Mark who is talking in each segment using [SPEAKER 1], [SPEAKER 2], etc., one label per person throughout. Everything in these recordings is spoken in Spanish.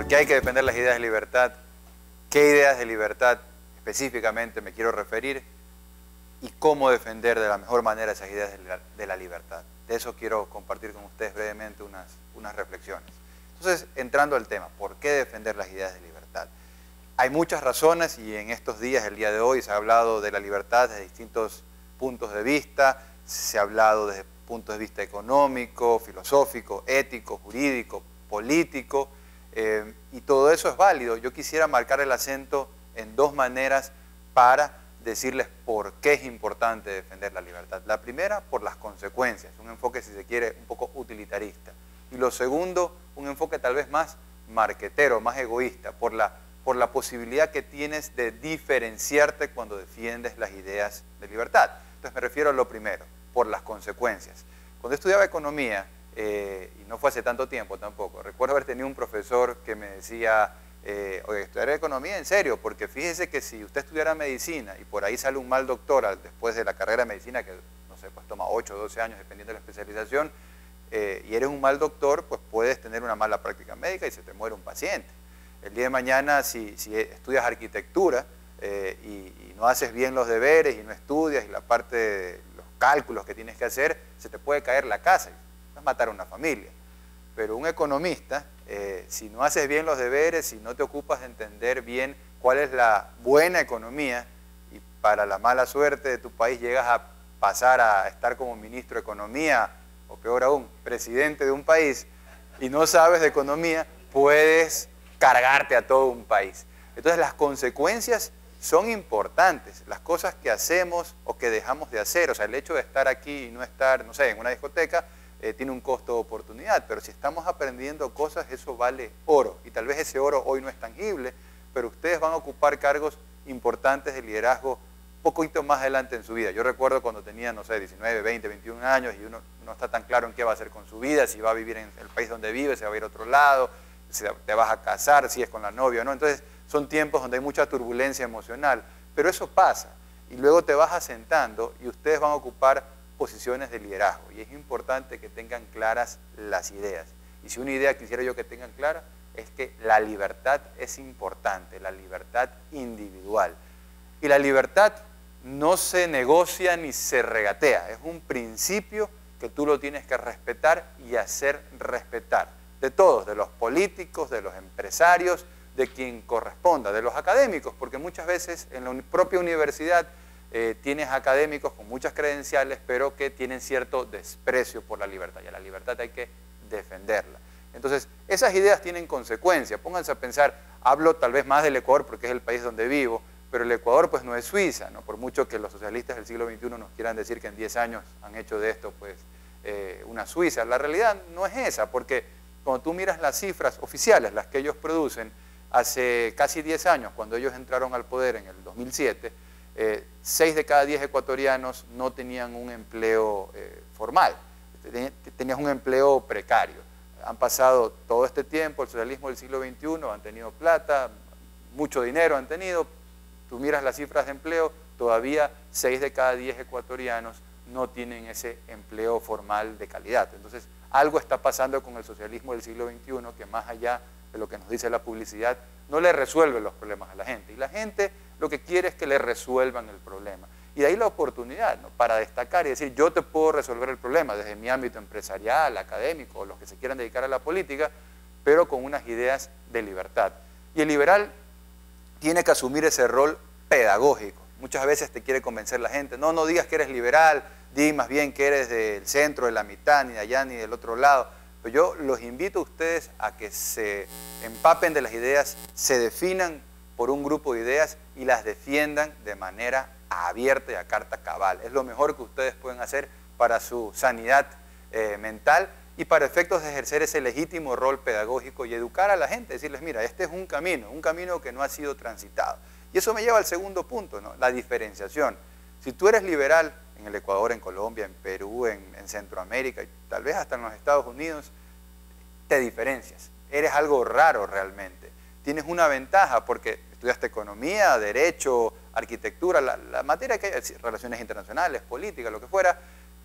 [SPEAKER 1] ¿Por qué hay que defender las ideas de libertad? ¿Qué ideas de libertad específicamente me quiero referir? Y cómo defender de la mejor manera esas ideas de la libertad. De eso quiero compartir con ustedes brevemente unas reflexiones. Entonces, entrando al tema, ¿por qué defender las ideas de libertad? Hay muchas razones y en estos días, el día de hoy, se ha hablado de la libertad desde distintos puntos de vista. Se ha hablado desde puntos de vista económico, filosófico, ético, jurídico, político, y todo eso es válido. Yo quisiera marcar el acento en dos maneras para decirles por qué es importante defender la libertad. La primera, por las consecuencias, un enfoque, si se quiere, un poco utilitarista. Y lo segundo, un enfoque tal vez más marquetero, más egoísta, por la posibilidad que tienes de diferenciarte cuando defiendes las ideas de libertad. Entonces me refiero a lo primero, por las consecuencias. Cuando estudiaba economía, y no fue hace tanto tiempo tampoco, recuerdo haber tenido un profesor que me decía, oye, estudiar economía en serio, porque fíjese que si usted estudiara medicina y por ahí sale un mal doctor después de la carrera de medicina, que no sé, pues toma 8 o 12 años dependiendo de la especialización, y eres un mal doctor, pues puedes tener una mala práctica médica y se te muere un paciente. El día de mañana, si estudias arquitectura y no haces bien los deberes y no estudias y la parte de los cálculos que tienes que hacer, se te puede caer la casa y vas a matar a una familia. Pero un economista, si no haces bien los deberes, si no te ocupas de entender bien cuál es la buena economía y para la mala suerte de tu país llegas a pasar a estar como ministro de Economía o peor aún, presidente de un país y no sabes de economía, puedes cargarte a todo un país. Entonces las consecuencias son importantes, las cosas que hacemos o que dejamos de hacer, o sea, el hecho de estar aquí y no estar, no sé, en una discoteca, tiene un costo de oportunidad, pero si estamos aprendiendo cosas, eso vale oro, y tal vez ese oro hoy no es tangible, pero ustedes van a ocupar cargos importantes de liderazgo un poquito más adelante en su vida. Yo recuerdo cuando tenía, no sé, 19, 20, 21 años, y uno no está tan claro en qué va a hacer con su vida, si va a vivir en el país donde vive, si va a ir a otro lado, si te vas a casar, si es con la novia o no. Entonces son tiempos donde hay mucha turbulencia emocional, pero eso pasa, y luego te vas asentando y ustedes van a ocupar posiciones de liderazgo, y es importante que tengan claras las ideas. Y si una idea quisiera yo que tengan clara, es que la libertad es importante, la libertad individual. Y la libertad no se negocia ni se regatea, es un principio que tú lo tienes que respetar y hacer respetar, de todos, de los políticos, de los empresarios, de quien corresponda, de los académicos, porque muchas veces en la propia universidad tienes académicos con muchas credenciales, pero que tienen cierto desprecio por la libertad, y a la libertad hay que defenderla. Entonces, esas ideas tienen consecuencias. Pónganse a pensar, hablo tal vez más del Ecuador porque es el país donde vivo, pero el Ecuador pues no es Suiza, ¿no? Por mucho que los socialistas del siglo XXI nos quieran decir que en 10 años han hecho de esto pues una Suiza. La realidad no es esa, porque cuando tú miras las cifras oficiales, las que ellos producen, hace casi 10 años, cuando ellos entraron al poder en el 2007, 6 de cada 10 ecuatorianos no tenían un empleo formal, tenían un empleo precario. Han pasado todo este tiempo, el socialismo del siglo XXI, han tenido plata, mucho dinero han tenido, tú miras las cifras de empleo, todavía 6 de cada 10 ecuatorianos no tienen ese empleo formal de calidad. Entonces, algo está pasando con el socialismo del siglo XXI que más allá de lo que nos dice la publicidad, no le resuelve los problemas a la gente. Y la gente lo que quiere es que le resuelvan el problema. Y de ahí la oportunidad, ¿no? Para destacar y decir, yo te puedo resolver el problema desde mi ámbito empresarial, académico, o los que se quieran dedicar a la política, pero con unas ideas de libertad. Y el liberal tiene que asumir ese rol pedagógico. Muchas veces te quiere convencer la gente, no digas que eres liberal, di más bien que eres del centro, de la mitad, ni de allá, ni del otro lado. Pero yo los invito a ustedes a que se empapen de las ideas, se definan por un grupo de ideas y las defiendan de manera abierta y a carta cabal. Es lo mejor que ustedes pueden hacer para su sanidad mental y para efectos de ejercer ese legítimo rol pedagógico y educar a la gente, decirles, mira, este es un camino que no ha sido transitado. Y eso me lleva al segundo punto, ¿no? La diferenciación. Si tú eres liberal en el Ecuador, en Colombia, en Perú, en Centroamérica y tal vez hasta en los Estados Unidos, te diferencias. Eres algo raro realmente. Tienes una ventaja porque estudiaste economía, derecho, arquitectura, la materia que hay, relaciones internacionales, política, lo que fuera,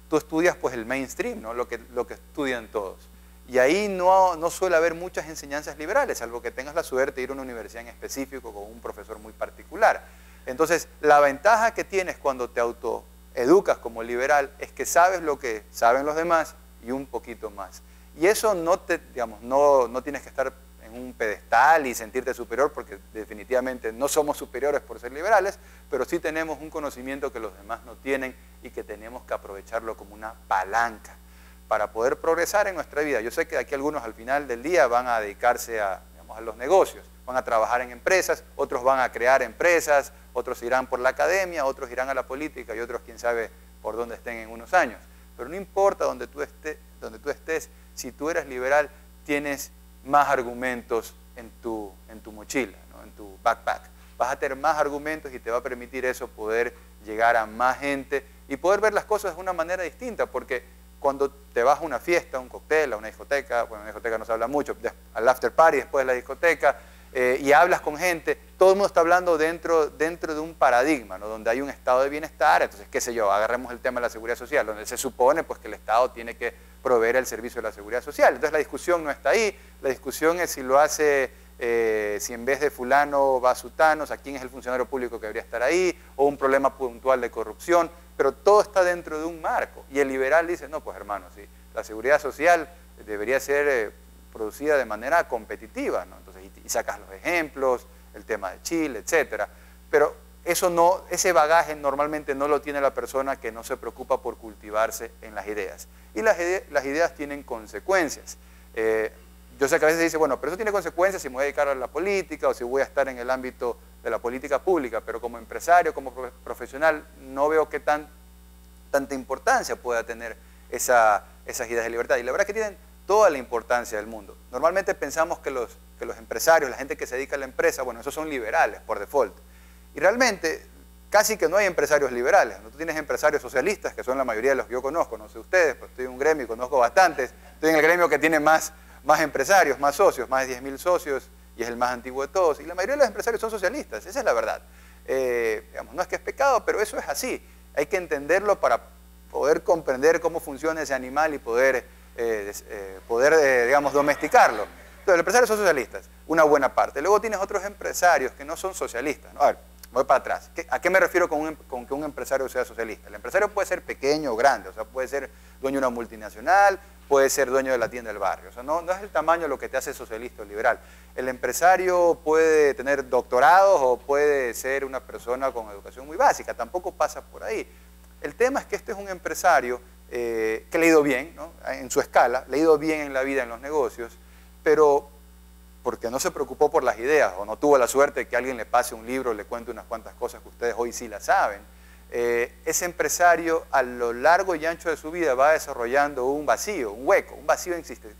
[SPEAKER 1] tú estudias pues el mainstream, ¿no? lo que estudian todos. Y ahí no suele haber muchas enseñanzas liberales, salvo que tengas la suerte de ir a una universidad en específico con un profesor muy particular. Entonces, la ventaja que tienes cuando te autoeducas como liberal es que sabes lo que saben los demás y un poquito más. Y eso no tienes que estar en un pedestal y sentirte superior, porque definitivamente no somos superiores por ser liberales, pero sí tenemos un conocimiento que los demás no tienen y que tenemos que aprovecharlo como una palanca para poder progresar en nuestra vida. Yo sé que aquí algunos al final del día van a dedicarse a los negocios, van a trabajar en empresas, otros van a crear empresas, otros irán por la academia, otros irán a la política y otros quién sabe por dónde estén en unos años. Pero no importa donde tú estés, si tú eres liberal, tienes más argumentos en tu mochila, ¿no? En tu backpack. Vas a tener más argumentos y te va a permitir eso poder llegar a más gente y poder ver las cosas de una manera distinta, porque cuando te vas a una fiesta, a un cóctel, a una discoteca, bueno, en una discoteca no se habla mucho, al after party después de la discoteca, y hablas con gente, todo el mundo está hablando dentro de un paradigma, ¿no? Donde hay un estado de bienestar. Entonces, qué sé yo, agarremos el tema de la seguridad social, donde se supone pues, que el Estado tiene que proveer el servicio de la seguridad social. Entonces la discusión no está ahí, la discusión es si lo hace, si en vez de fulano va sutano, o sea, quién es el funcionario público que debería estar ahí, o un problema puntual de corrupción, pero todo está dentro de un marco. Y el liberal dice, no, pues hermano, sí, la seguridad social debería ser producida de manera competitiva, ¿no? Entonces, y sacas los ejemplos, el tema de Chile, etcétera. Pero ese bagaje normalmente no lo tiene la persona que no se preocupa por cultivarse en las ideas. Y las ideas tienen consecuencias. Yo sé que a veces se dice, bueno, pero eso tiene consecuencias si me voy a dedicar a la política o si voy a estar en el ámbito de la política pública, pero como empresario, como profesional, no veo qué tanta importancia pueda tener esas ideas de libertad. Y la verdad es que tienen toda la importancia del mundo. Normalmente pensamos que los empresarios, la gente que se dedica a la empresa, bueno, esos son liberales por default. Y realmente casi que no hay empresarios liberales, ¿no? Tú tienes empresarios socialistas, que son la mayoría de los que yo conozco, no sé ustedes, pero estoy en un gremio y conozco bastantes. Estoy en el gremio que tiene más empresarios, más socios, más de 10.000 socios, y es el más antiguo de todos. Y la mayoría de los empresarios son socialistas, esa es la verdad. No es que es pecado, pero eso es así. Hay que entenderlo para poder comprender cómo funciona ese animal y poder domesticarlo. Entonces, los empresarios son socialistas, una buena parte. Luego tienes otros empresarios que no son socialistas, ¿no? A ver, voy para atrás. ¿A qué me refiero con que un empresario sea socialista? El empresario puede ser pequeño o grande, o sea, puede ser dueño de una multinacional, puede ser dueño de la tienda del barrio. O sea, no es el tamaño lo que te hace socialista o liberal. El empresario puede tener doctorados o puede ser una persona con educación muy básica, tampoco pasa por ahí. El tema es que este es un empresario que le ha ido bien, ¿no? En su escala, le ha ido bien en la vida, en los negocios, pero porque no se preocupó por las ideas o no tuvo la suerte de que alguien le pase un libro, le cuente unas cuantas cosas que ustedes hoy sí las saben. Ese empresario a lo largo y ancho de su vida va desarrollando un vacío, un hueco, un vacío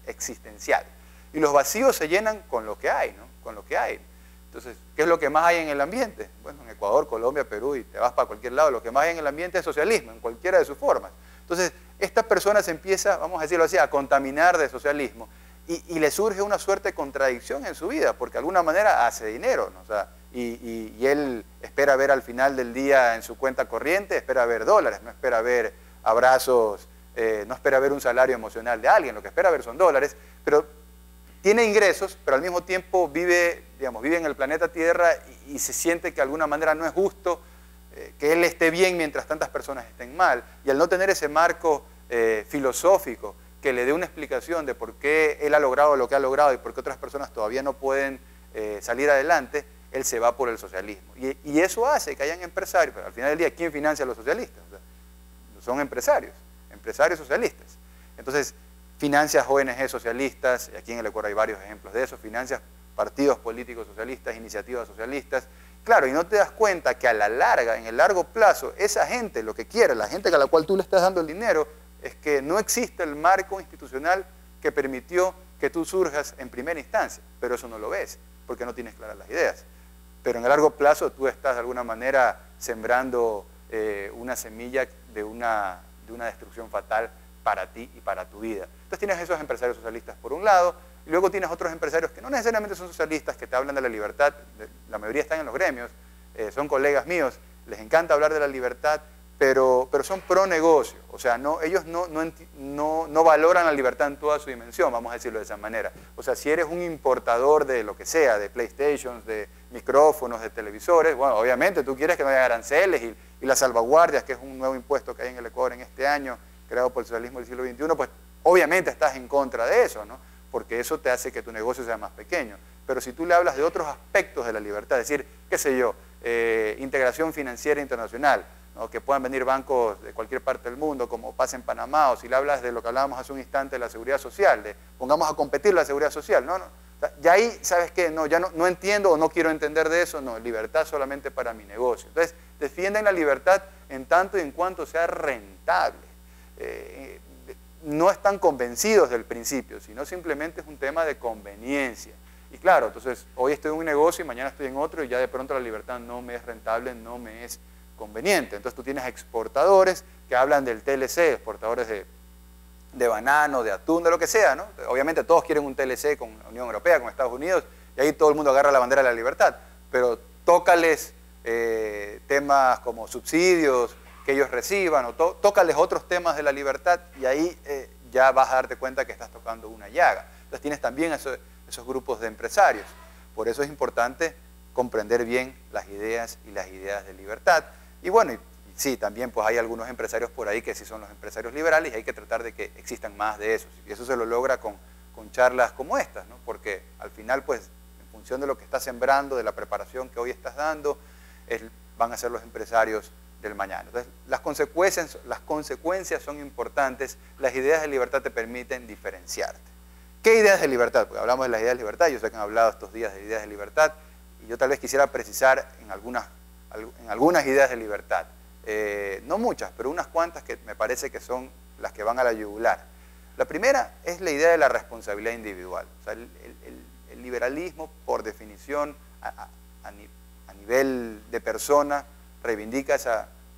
[SPEAKER 1] existencial. Y los vacíos se llenan con lo que hay, ¿no? Con lo que hay. Entonces, ¿qué es lo que más hay en el ambiente? Bueno, en Ecuador, Colombia, Perú, y te vas para cualquier lado, lo que más hay en el ambiente es socialismo, en cualquiera de sus formas. Entonces, esta persona se empieza, vamos a decirlo así, a contaminar de socialismo y le surge una suerte de contradicción en su vida, porque de alguna manera hace dinero, ¿no? O sea, y él espera ver al final del día en su cuenta corriente, espera ver dólares, no espera ver abrazos, no espera ver un salario emocional de alguien, lo que espera ver son dólares, pero tiene ingresos, pero al mismo tiempo vive en el planeta Tierra y se siente que de alguna manera no es justo que él esté bien mientras tantas personas estén mal. Y al no tener ese marco filosófico que le dé una explicación de por qué él ha logrado lo que ha logrado y por qué otras personas todavía no pueden salir adelante, él se va por el socialismo. Y eso hace que hayan empresarios, pero al final del día, ¿quién financia a los socialistas? O sea, son empresarios socialistas. Entonces, financias ONG socialistas, y aquí en el Ecuador hay varios ejemplos de eso, financias partidos políticos socialistas, iniciativas socialistas. Claro, y no te das cuenta que a la larga, en el largo plazo, esa gente lo que quiere, la gente a la cual tú le estás dando el dinero, es que no existe el marco institucional que permitió que tú surjas en primera instancia, pero eso no lo ves, porque no tienes claras las ideas. Pero en el largo plazo tú estás de alguna manera sembrando una semilla de una destrucción fatal para ti y para tu vida. Entonces tienes esos empresarios socialistas por un lado, y luego tienes otros empresarios que no necesariamente son socialistas, que te hablan de la libertad, la mayoría están en los gremios, son colegas míos, les encanta hablar de la libertad, pero son pro negocio. O sea, ellos no valoran la libertad en toda su dimensión, vamos a decirlo de esa manera. O sea, si eres un importador de lo que sea, de PlayStation, de micrófonos, de televisores, bueno, obviamente tú quieres que no haya aranceles y las salvaguardias, que es un nuevo impuesto que hay en el Ecuador en este año, creado por el socialismo del siglo XXI, pues obviamente estás en contra de eso, ¿no? Porque eso te hace que tu negocio sea más pequeño. Pero si tú le hablas de otros aspectos de la libertad, es decir, qué sé yo, integración financiera internacional, ¿no? Que puedan venir bancos de cualquier parte del mundo, como pasa en Panamá, o si le hablas de lo que hablábamos hace un instante de la seguridad social, de pongamos a competir la seguridad social, no. O sea, ya ahí, ¿sabes qué? No, ya no entiendo o no quiero entender de eso, no, libertad solamente para mi negocio. Entonces, defienden la libertad en tanto y en cuanto sea rentable. No están convencidos del principio, sino simplemente es un tema de conveniencia. Y claro, entonces hoy estoy en un negocio y mañana estoy en otro y ya de pronto la libertad no me es rentable, no me es conveniente. Entonces tú tienes exportadores que hablan del TLC, exportadores de banano, de atún, de lo que sea, ¿no? Obviamente todos quieren un TLC con la Unión Europea, con Estados Unidos, y ahí todo el mundo agarra la bandera de la libertad. Pero tócales temas como subsidios que ellos reciban, o tócales otros temas de la libertad y ahí ya vas a darte cuenta que estás tocando una llaga. Entonces tienes también esos grupos de empresarios. Por eso es importante comprender bien las ideas y las ideas de libertad. Y bueno, sí, también pues hay algunos empresarios por ahí que sí son los empresarios liberales y hay que tratar de que existan más de esos. Y eso se lo logra con charlas como estas, ¿no? Porque al final pues en función de lo que estás sembrando, de la preparación que hoy estás dando, van a ser los empresarios del mañana. Entonces, las consecuencias son importantes, las ideas de libertad te permiten diferenciarte. ¿Qué ideas de libertad? Porque hablamos de las ideas de libertad, yo sé que han hablado estos días de ideas de libertad, y yo tal vez quisiera precisar en algunas ideas de libertad. No muchas, pero unas cuantas que me parece que son las que van a la yugular. La primera es la idea de la responsabilidad individual. O sea, el liberalismo, por definición, a nivel de persona, reivindica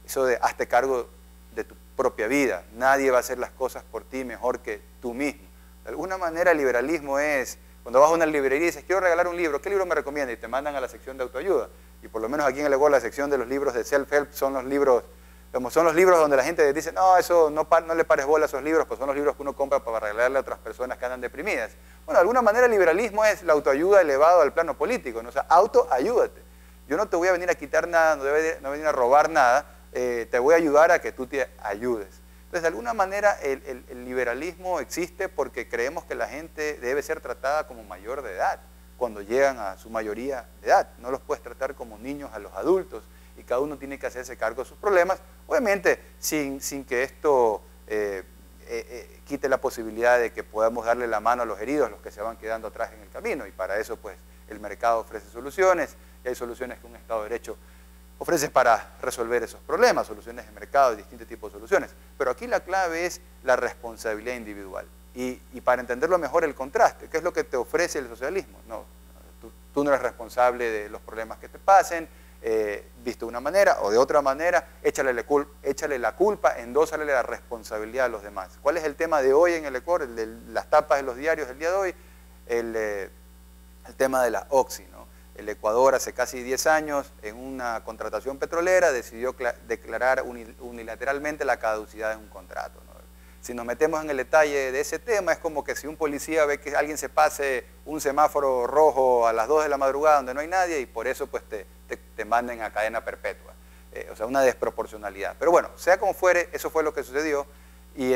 [SPEAKER 1] eso de hazte cargo de tu propia vida. Nadie va a hacer las cosas por ti mejor que tú mismo. De alguna manera el liberalismo es, cuando vas a una librería y dices, quiero regalar un libro, ¿qué libro me recomienda? Y te mandan a la sección de autoayuda. Y por lo menos aquí en el Ecuador la sección de los libros de self-help son los libros donde la gente dice, no, eso no le pares bola a esos libros, pues son los libros que uno compra para regalarle a otras personas que andan deprimidas. Bueno, de alguna manera el liberalismo es la autoayuda elevado al plano político, ¿no? O sea, autoayúdate. Yo no te voy a venir a quitar nada, no voy a venir a robar nada, te voy a ayudar a que tú te ayudes. Entonces, de alguna manera, el liberalismo existe porque creemos que la gente debe ser tratada como mayor de edad cuando llegan a su mayoría de edad. No los puedes tratar como niños a los adultos y cada uno tiene que hacerse cargo de sus problemas, obviamente sin que esto quite la posibilidad de que podamos darle la mano a los heridos, los que se van quedando atrás en el camino, y para eso pues el mercado ofrece soluciones, y hay soluciones que un Estado de Derecho ofrece para resolver esos problemas, soluciones de mercado y distintos tipos de soluciones. Pero aquí la clave es la responsabilidad individual. Y para entenderlo mejor el contraste, ¿qué es lo que te ofrece el socialismo? No, tú no eres responsable de los problemas que te pasen, visto de una manera o de otra manera, échale la culpa, endósale la responsabilidad a los demás. ¿Cuál es el tema de hoy en el Ecuador? El de las tapas de los diarios del día de hoy, el tema de la Oxy, ¿no? El Ecuador hace casi 10 años, en una contratación petrolera, decidió declarar unilateralmente la caducidad de un contrato, ¿no? Si nos metemos en el detalle de ese tema, es como que si un policía ve que alguien se pase un semáforo rojo a las 2 de la madrugada donde no hay nadie y por eso pues te manden a cadena perpetua. O sea, una desproporcionalidad. Pero bueno, sea como fuere, eso fue lo que sucedió y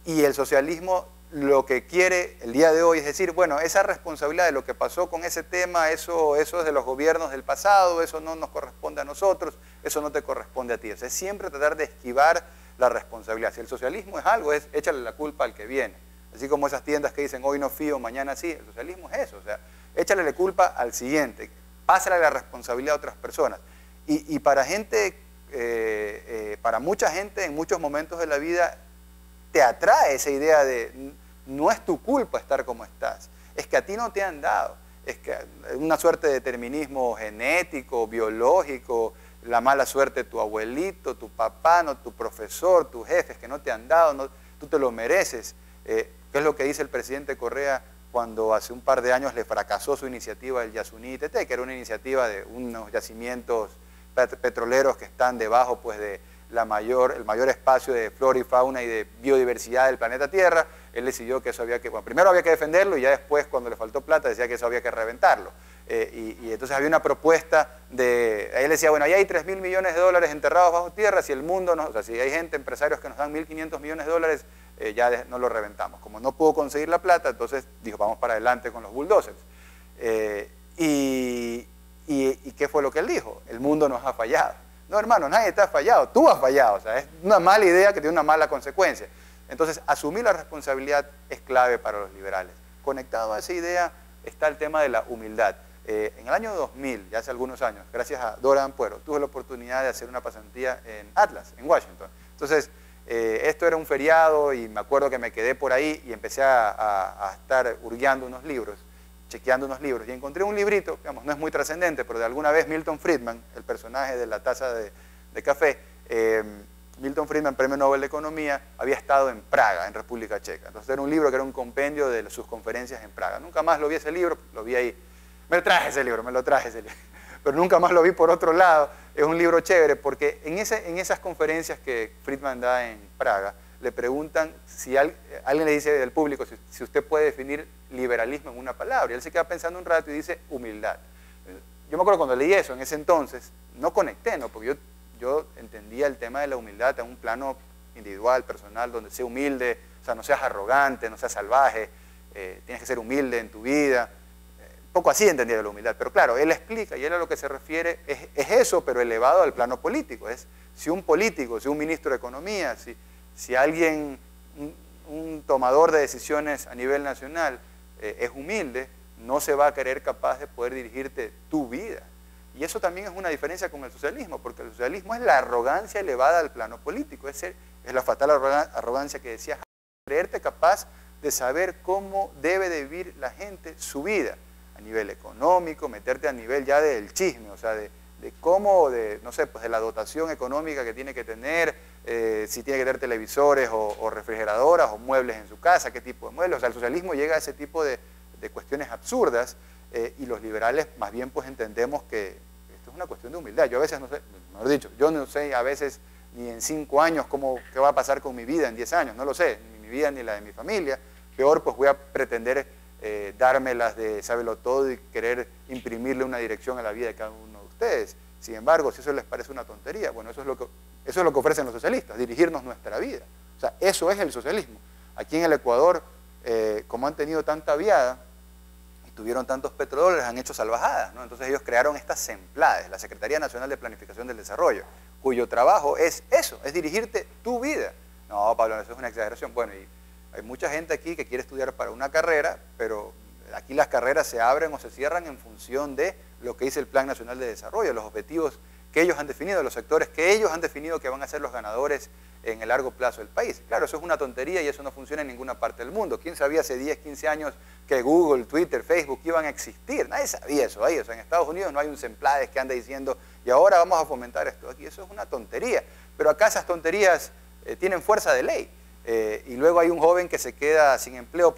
[SPEAKER 1] el socialismo lo que quiere el día de hoy es decir, bueno, esa responsabilidad de lo que pasó con ese tema, eso es de los gobiernos del pasado, eso no nos corresponde a nosotros, eso no te corresponde a ti. O sea, es siempre tratar de esquivar la responsabilidad. Si el socialismo es algo, es échale la culpa al que viene. Así como esas tiendas que dicen hoy no fío, mañana sí, el socialismo es eso. O sea, échale la culpa al siguiente, pásale la responsabilidad a otras personas. Y para mucha gente en muchos momentos de la vida te atrae esa idea de no es tu culpa estar como estás, es que a ti no te han dado, es que una suerte de determinismo genético, biológico, la mala suerte de tu abuelito, tu papá, no, tu profesor, tus jefes que no te han dado, no, tú te lo mereces. ¿Qué es lo que dice el presidente Correa cuando hace un par de años le fracasó su iniciativa del Yasuní ITT, que era una iniciativa de unos yacimientos petroleros que están debajo pues, de el mayor espacio de flora y fauna y de biodiversidad del planeta Tierra. Él decidió que eso había que, bueno, primero había que defenderlo y ya después, cuando le faltó plata, decía que eso había que reventarlo. Y entonces había una propuesta él decía, bueno, ahí hay 3.000 millones de dólares enterrados bajo tierra, si el mundo, o sea, si hay gente, empresarios que nos dan 1.500 millones de dólares, ya no lo reventamos. Como no pudo conseguir la plata, entonces dijo, vamos para adelante con los bulldozers. ¿Y qué fue lo que él dijo? El mundo nos ha fallado. No, hermano, nadie te ha fallado, tú has fallado. O sea, es una mala idea que tiene una mala consecuencia. Entonces, asumir la responsabilidad es clave para los liberales. Conectado a esa idea está el tema de la humildad. En el año 2000, ya hace algunos años, gracias a Dora Ampuero, tuve la oportunidad de hacer una pasantía en Atlas, en Washington. Entonces, esto era un feriado y me acuerdo que me quedé por ahí y empecé a estar hurgueando unos libros, chequeando unos libros, y encontré un librito, digamos, no es muy trascendente, pero de alguna vez Milton Friedman, el personaje de la taza de café, Milton Friedman, Premio Nobel de Economía, había estado en Praga, en República Checa. Entonces era un libro que era un compendio de sus conferencias en Praga. Nunca más lo vi ese libro, lo vi ahí. Me lo traje ese libro, pero nunca más lo vi por otro lado. Es un libro chévere porque en esas conferencias que Friedman da en Praga, le preguntan si alguien le dice del público si usted puede definir liberalismo en una palabra. Y él se queda pensando un rato y dice humildad. Yo me acuerdo cuando leí eso, en ese entonces, no conecté, ¿no? Porque yo entendía el tema de la humildad en un plano individual, personal, donde sea humilde, o sea, no seas arrogante, no seas salvaje, tienes que ser humilde en tu vida. Poco así entendía de la humildad, pero claro, él explica y él a lo que se refiere es eso, pero elevado al plano político. Es si un político, si un ministro de Economía, si alguien, un tomador de decisiones a nivel nacional es humilde, no se va a creer capaz de poder dirigirte tu vida. Y eso también es una diferencia con el socialismo, porque el socialismo es la arrogancia elevada al plano político, es la fatal arrogancia que decías, creerte capaz de saber cómo debe de vivir la gente su vida, a nivel económico, meterte a nivel ya del chisme, o sea, de cómo, no sé, pues de la dotación económica que tiene que tener, si tiene que tener televisores o refrigeradoras o muebles en su casa, qué tipo de muebles. O sea, el socialismo llega a ese tipo de cuestiones absurdas y los liberales más bien pues entendemos que esto es una cuestión de humildad. Yo a veces no sé, mejor dicho, yo no sé a veces ni en 5 años qué va a pasar con mi vida en 10 años, no lo sé, ni mi vida ni la de mi familia. Peor pues voy a pretender dármelas de sábelo todo y querer imprimirle una dirección a la vida de cada uno de ustedes. Sin embargo, si eso les parece una tontería, bueno, eso es lo que ofrecen los socialistas, dirigirnos nuestra vida. O sea, eso es el socialismo. Aquí en el Ecuador, como han tenido tanta viada y tuvieron tantos petrodólares, han hecho salvajadas, ¿no? Entonces ellos crearon estas SEMPLADES, la Secretaría Nacional de Planificación del Desarrollo, cuyo trabajo es eso, es dirigirte tu vida. No, Pablo, eso es una exageración. Bueno, y hay mucha gente aquí que quiere estudiar para una carrera, pero aquí las carreras se abren o se cierran en función de lo que dice el Plan Nacional de Desarrollo, los objetivos que ellos han definido, los sectores que ellos han definido que van a ser los ganadores en el largo plazo del país. Claro, eso es una tontería y eso no funciona en ninguna parte del mundo. ¿Quién sabía hace 10, 15 años que Google, Twitter, Facebook iban a existir? Nadie sabía eso ahí. O sea, en Estados Unidos no hay un SEMPLADES que anda diciendo y ahora vamos a fomentar esto. Aquí eso es una tontería. Pero acá esas tonterías tienen fuerza de ley. Y luego hay un joven que se queda sin empleo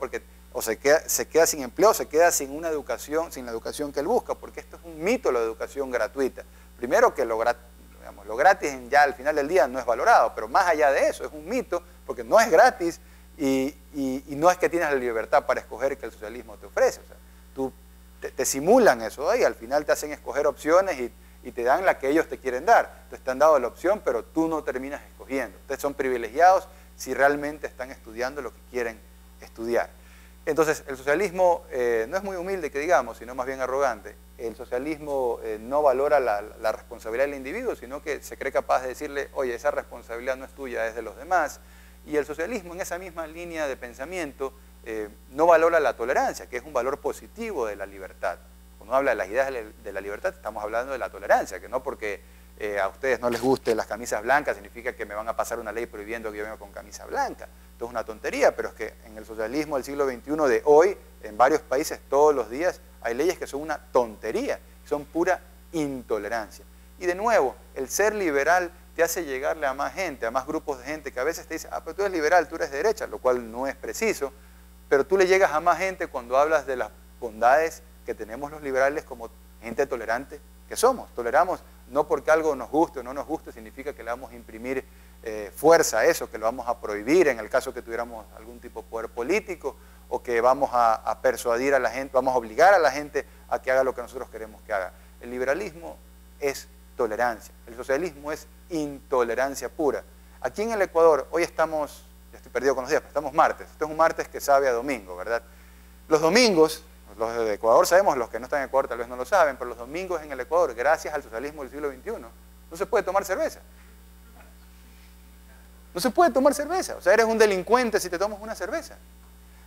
[SPEAKER 1] se queda sin empleo, se queda sin una educación, sin la educación que él busca, porque esto es un mito, la educación gratuita. Primero que lo gratis ya al final del día no es valorado, pero más allá de eso, es un mito, porque no es gratis y no es que tienes la libertad para escoger que el socialismo te ofrece. O sea, te simulan eso, y al final te hacen escoger opciones y te dan la que ellos te quieren dar. Entonces te han dado la opción, pero tú no terminas escogiendo. Ustedes son privilegiados si realmente están estudiando lo que quieren estudiar. Entonces, el socialismo no es muy humilde, que digamos, sino más bien arrogante. El socialismo no valora la responsabilidad del individuo, sino que se cree capaz de decirle, oye, esa responsabilidad no es tuya, es de los demás. Y el socialismo, en esa misma línea de pensamiento, no valora la tolerancia, que es un valor positivo de la libertad. Cuando habla de las ideas de la libertad, estamos hablando de la tolerancia, que no porque a ustedes no les gusten las camisas blancas significa que me van a pasar una ley prohibiendo que yo venga con camisa blanca. Esto es una tontería, pero es que en el socialismo del siglo XXI de hoy, en varios países todos los días, hay leyes que son una tontería, son pura intolerancia. Y de nuevo, el ser liberal te hace llegarle a más gente, a más grupos de gente que a veces te dicen, pero tú eres liberal, tú eres de derecha, lo cual no es preciso, pero tú le llegas a más gente cuando hablas de las bondades que tenemos los liberales como gente tolerante que somos. Toleramos No porque algo nos guste o no nos guste significa que le vamos a imprimir fuerza a eso, que lo vamos a prohibir en el caso que tuviéramos algún tipo de poder político, o que vamos a persuadir a la gente, vamos a obligar a la gente a que haga lo que nosotros queremos que haga. El liberalismo es tolerancia, el socialismo es intolerancia pura. Aquí en el Ecuador, hoy estamos, ya estoy perdido con los días, pero estamos martes. Esto es un martes que sabe a domingo, ¿verdad? Los domingos, los de Ecuador sabemos, los que no están en Ecuador tal vez no lo saben, pero los domingos en el Ecuador, gracias al socialismo del siglo XXI, no se puede tomar cerveza. No se puede tomar cerveza. O sea, eres un delincuente si te tomas una cerveza.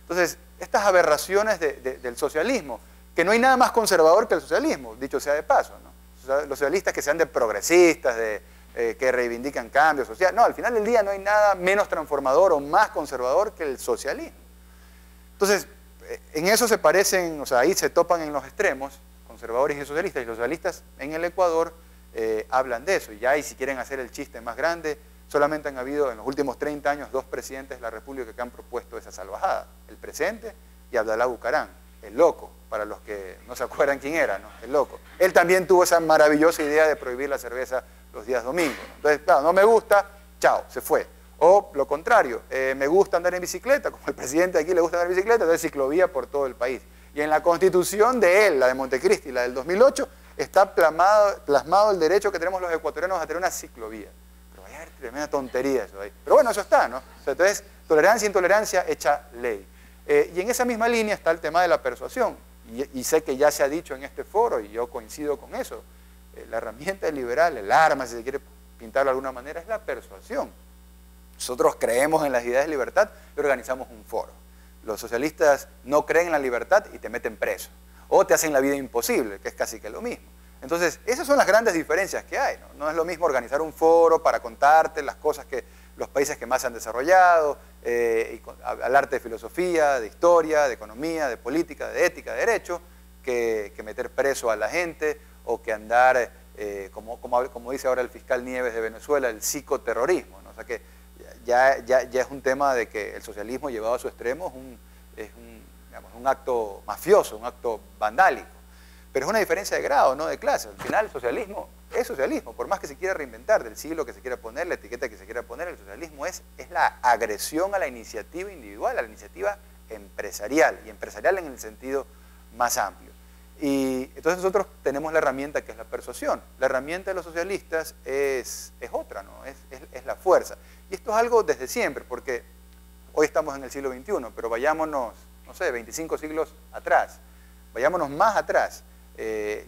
[SPEAKER 1] Entonces, estas aberraciones del socialismo, que no hay nada más conservador que el socialismo, dicho sea de paso, ¿no? O sea, los socialistas que sean de progresistas, que reivindican cambios sociales. No, al final del día no hay nada menos transformador o más conservador que el socialismo. Entonces, en eso se parecen, o sea, ahí se topan en los extremos, conservadores y socialistas. Y los socialistas en el Ecuador hablan de eso. Y ya, y si quieren hacer el chiste más grande, solamente han habido en los últimos 30 años 2 presidentes de la República que han propuesto esa salvajada. El presente y Abdalá Bucaram, el loco, para los que no se acuerdan quién era, ¿no? El loco. Él también tuvo esa maravillosa idea de prohibir la cerveza los días domingos. Entonces, claro, no me gusta, chao, se fue. O lo contrario, me gusta andar en bicicleta, como el presidente aquí le gusta andar en bicicleta, entonces ciclovía por todo el país. Y en la constitución de él, la de Montecristi, la del 2008, está plasmado el derecho que tenemos los ecuatorianos a tener una ciclovía. Pero vaya a ver, tremenda tontería eso ahí. Pero bueno, eso está, ¿no? O sea, entonces, tolerancia e intolerancia hecha ley. Y en esa misma línea está el tema de la persuasión. Y sé que ya se ha dicho en este foro, y yo coincido con eso. La herramienta liberal, el arma, si se quiere pintarlo de alguna manera, es la persuasión. Nosotros creemos en las ideas de libertad y organizamos un foro. Los socialistas no creen en la libertad y te meten preso. O te hacen la vida imposible, que es casi que lo mismo. Entonces, esas son las grandes diferencias que hay, ¿no? No es lo mismo organizar un foro para contarte las cosas que los países que más se han desarrollado, y hablarte de filosofía, de historia, de economía, de política, de ética, de derecho, que meter preso a la gente o que andar, como dice ahora el fiscal Nieves de Venezuela, el psicoterrorismo, ¿no? O sea que ya es un tema de que el socialismo llevado a su extremo es un acto mafioso, un acto vandálico. Pero es una diferencia de grado, no de clase. Al final el socialismo es socialismo, por más que se quiera reinventar del siglo que se quiera poner, la etiqueta que se quiera poner, el socialismo es la agresión a la iniciativa individual, a la iniciativa empresarial, y empresarial en el sentido más amplio. Y entonces nosotros tenemos la herramienta que es la persuasión. La herramienta de los socialistas es otra, ¿no? Es la fuerza. Y esto es algo desde siempre, porque hoy estamos en el siglo XXI, pero vayámonos, no sé, 25 siglos atrás, vayámonos más atrás,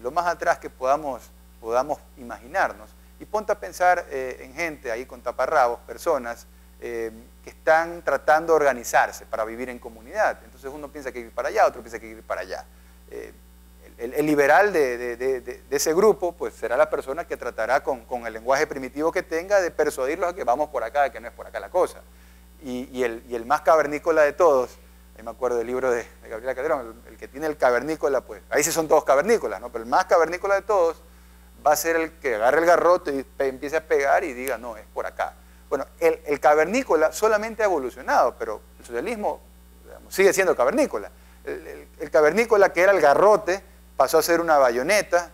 [SPEAKER 1] lo más atrás que podamos imaginarnos, y ponte a pensar en gente ahí con taparrabos, personas que están tratando de organizarse para vivir en comunidad. Entonces uno piensa que hay que ir para allá, otro piensa que hay que ir para allá. El liberal de ese grupo pues será la persona que tratará con el lenguaje primitivo que tenga de persuadirlos a que vamos por acá, que no es por acá la cosa. Y el más cavernícola de todos, me acuerdo del libro de Gabriela Calderón, el que tiene el cavernícola, pues ahí sí son todos cavernícolas, ¿no? Pero el más cavernícola de todos va a ser el que agarre el garrote y empiece a pegar y diga, no, es por acá. Bueno, el cavernícola solamente ha evolucionado, pero el socialismo, digamos, sigue siendo cavernícola. El cavernícola que era el garrote pasó a ser una bayoneta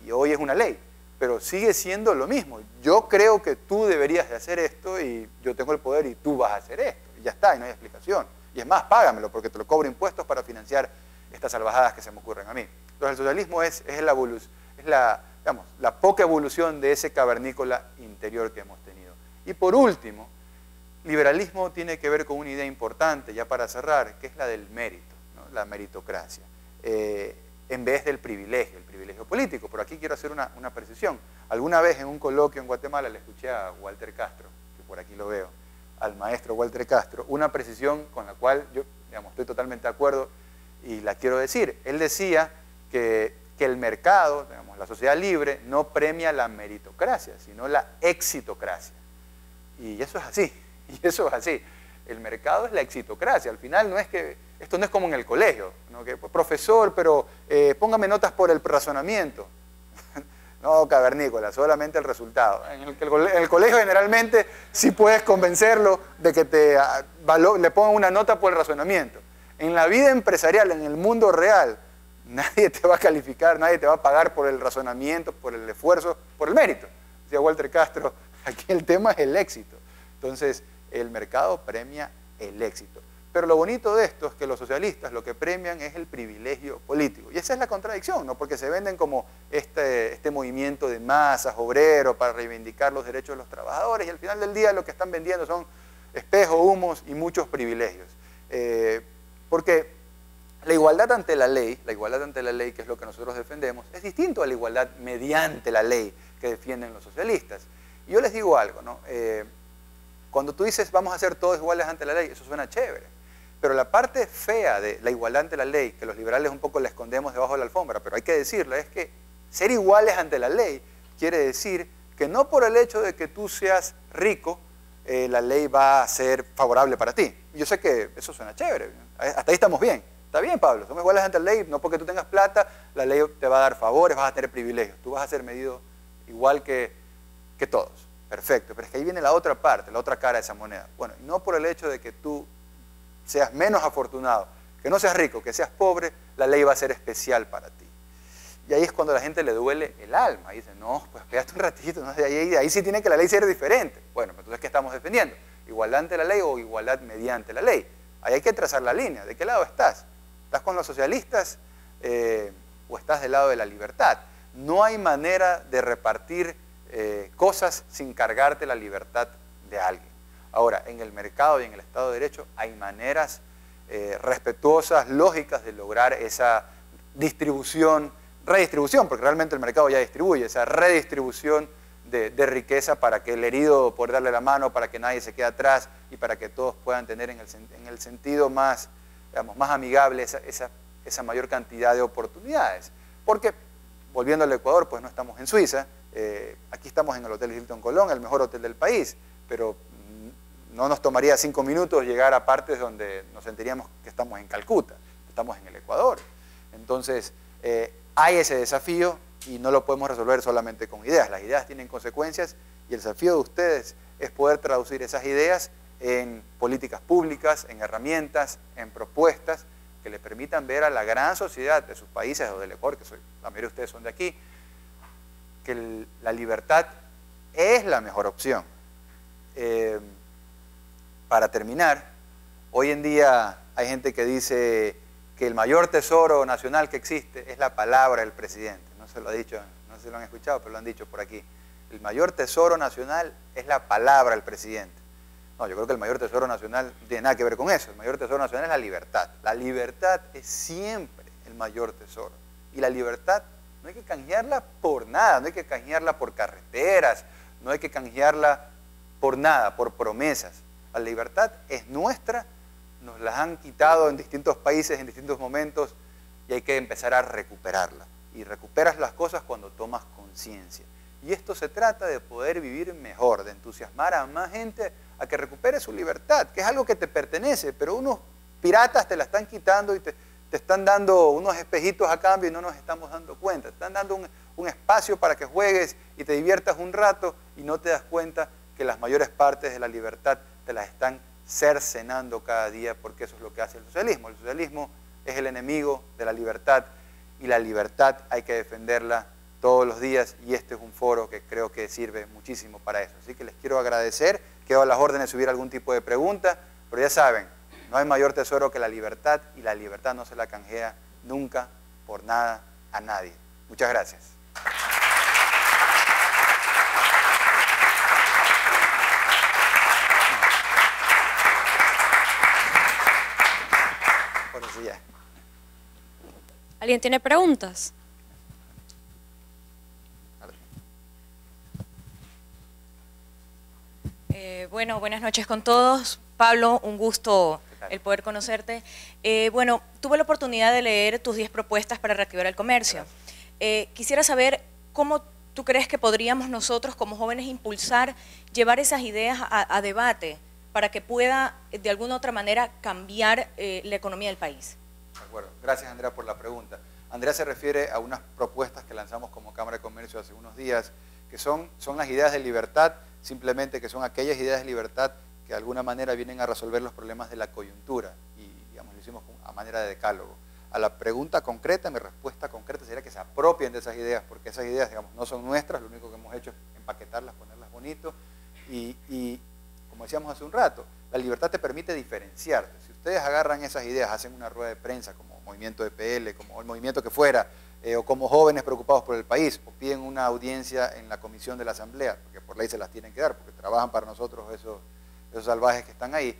[SPEAKER 1] y hoy es una ley, pero sigue siendo lo mismo. Yo creo que tú deberías de hacer esto y yo tengo el poder y tú vas a hacer esto. Y ya está, y no hay explicación. Y es más, págamelo porque te lo cobro impuestos para financiar estas salvajadas que se me ocurren a mí. Entonces el socialismo es la poca evolución de ese cavernícola interior que hemos tenido. Y por último, liberalismo tiene que ver con una idea importante, ya para cerrar, que es la del mérito, ¿no? La meritocracia, en vez del privilegio, el privilegio político. Por aquí quiero hacer una precisión. Alguna vez en un coloquio en Guatemala le escuché a Walter Castro, que por aquí lo veo, al maestro Walter Castro, una precisión con la cual yo, digamos, estoy totalmente de acuerdo y la quiero decir. Él decía que el mercado, digamos, la sociedad libre, no premia la meritocracia, sino la exitocracia. Y eso es así, y eso es así. El mercado es la exitocracia. Al final no es que, esto no es como en el colegio, ¿no? Que, profesor, pero póngame notas por el razonamiento. No, cavernícola, solamente el resultado. En el colegio generalmente sí puedes convencerlo de que le pongan una nota por el razonamiento. En la vida empresarial, en el mundo real, nadie te va a calificar, nadie te va a pagar por el razonamiento, por el esfuerzo, por el mérito. Decía Walter Castro, aquí el tema es el éxito. Entonces, el mercado premia el éxito. Pero lo bonito de esto es que los socialistas lo que premian es el privilegio político. Y esa es la contradicción, ¿no? Porque se venden como este movimiento de masas, obrero, para reivindicar los derechos de los trabajadores, y al final del día lo que están vendiendo son espejos, humos y muchos privilegios. Porque la igualdad ante la ley, que es lo que nosotros defendemos, es distinto a la igualdad mediante la ley que defienden los socialistas. Y yo les digo algo, ¿no? Cuando tú dices vamos a ser todos iguales ante la ley, eso suena chévere. Pero la parte fea de la igualdad ante la ley, que los liberales un poco la escondemos debajo de la alfombra, pero hay que decirla, es que ser iguales ante la ley quiere decir que no por el hecho de que tú seas rico, la ley va a ser favorable para ti. Yo sé que eso suena chévere, hasta ahí estamos bien. Está bien, Pablo, somos iguales ante la ley, no porque tú tengas plata, la ley te va a dar favores, vas a tener privilegios, tú vas a ser medido igual que todos. Perfecto, pero es que ahí viene la otra parte, la otra cara de esa moneda. Bueno, no por el hecho de que tú seas menos afortunado, que no seas rico, que seas pobre, la ley va a ser especial para ti. Y ahí es cuando a la gente le duele el alma. Y dice, no, pues espérate un ratito, ¿no? Ahí sí tiene que la ley ser diferente. Bueno, entonces, ¿qué estamos defendiendo? ¿Igualdad ante la ley o igualdad mediante la ley? Ahí hay que trazar la línea. ¿De qué lado estás? ¿Estás con los socialistas o estás del lado de la libertad? No hay manera de repartir cosas sin cargarte la libertad de alguien. Ahora, en el mercado y en el Estado de Derecho hay maneras respetuosas, lógicas de lograr esa redistribución, porque realmente el mercado ya distribuye, esa redistribución de riqueza para que el herido pueda darle la mano, para que nadie se quede atrás y para que todos puedan tener en el sentido más, digamos, más amigable esa mayor cantidad de oportunidades. Porque, volviendo al Ecuador, pues no estamos en Suiza, aquí estamos en el Hotel Hilton Colón, el mejor hotel del país, pero no nos tomaría 5 minutos llegar a partes donde nos sentiríamos que estamos en Calcuta, estamos en el Ecuador. Entonces, hay ese desafío y no lo podemos resolver solamente con ideas. Las ideas tienen consecuencias y el desafío de ustedes es poder traducir esas ideas en políticas públicas, en herramientas, en propuestas que le permitan ver a la gran sociedad de sus países o del Ecuador, que la mayoría de ustedes son de aquí, que la libertad es la mejor opción. Para terminar, hoy en día hay gente que dice que el mayor tesoro nacional que existe es la palabra del presidente. No se lo ha dicho, no se lo han escuchado, pero lo han dicho por aquí. El mayor tesoro nacional es la palabra del presidente. No, yo creo que el mayor tesoro nacional no tiene nada que ver con eso. El mayor tesoro nacional es la libertad. La libertad es siempre el mayor tesoro. Y la libertad no hay que canjearla por nada, no hay que canjearla por carreteras, no hay que canjearla por nada, por promesas. La libertad es nuestra, nos la han quitado en distintos países, en distintos momentos, y hay que empezar a recuperarla. Y recuperas las cosas cuando tomas conciencia. Y esto se trata de poder vivir mejor, de entusiasmar a más gente a que recupere su libertad, que es algo que te pertenece, pero unos piratas te la están quitando y te están dando unos espejitos a cambio y no nos estamos dando cuenta. Te están dando un espacio para que juegues y te diviertas un rato y no te das cuenta que las mayores partes de la libertad te las están cercenando cada día, porque eso es lo que hace el socialismo. El socialismo es el enemigo de la libertad y la libertad hay que defenderla todos los días y este es un foro que creo que sirve muchísimo para eso. Así que les quiero agradecer, quedo a las órdenes de subir algún tipo de pregunta, pero ya saben, no hay mayor tesoro que la libertad y la libertad no se la canjea nunca por nada a nadie. Muchas gracias.
[SPEAKER 2] ¿Alguien tiene preguntas? Bueno, buenas noches con todos. Pablo, un gusto el poder conocerte. Bueno, tuve la oportunidad de leer tus 10 propuestas para reactivar el comercio. Quisiera saber cómo tú crees que podríamos nosotros como jóvenes impulsar, llevar esas ideas a debate para que pueda de alguna u otra manera cambiar la economía del país.
[SPEAKER 1] De acuerdo. Gracias, Andrea, por la pregunta. Andrea se refiere a unas propuestas que lanzamos como Cámara de Comercio hace unos días, que son las ideas de libertad, simplemente que son aquellas ideas de libertad que de alguna manera vienen a resolver los problemas de la coyuntura y, digamos, lo hicimos a manera de decálogo. a la pregunta concreta, mi respuesta concreta sería que se apropien de esas ideas, porque esas ideas, digamos, no son nuestras, lo único que hemos hecho es empaquetarlas, ponerlas bonito, y como decíamos hace un rato, la libertad te permite diferenciarte. Si ustedes agarran esas ideas, hacen una rueda de prensa como movimiento de PL, como el movimiento que fuera, o como jóvenes preocupados por el país, o piden una audiencia en la comisión de la asamblea, porque por ley se las tienen que dar, porque trabajan para nosotros esos salvajes que están ahí.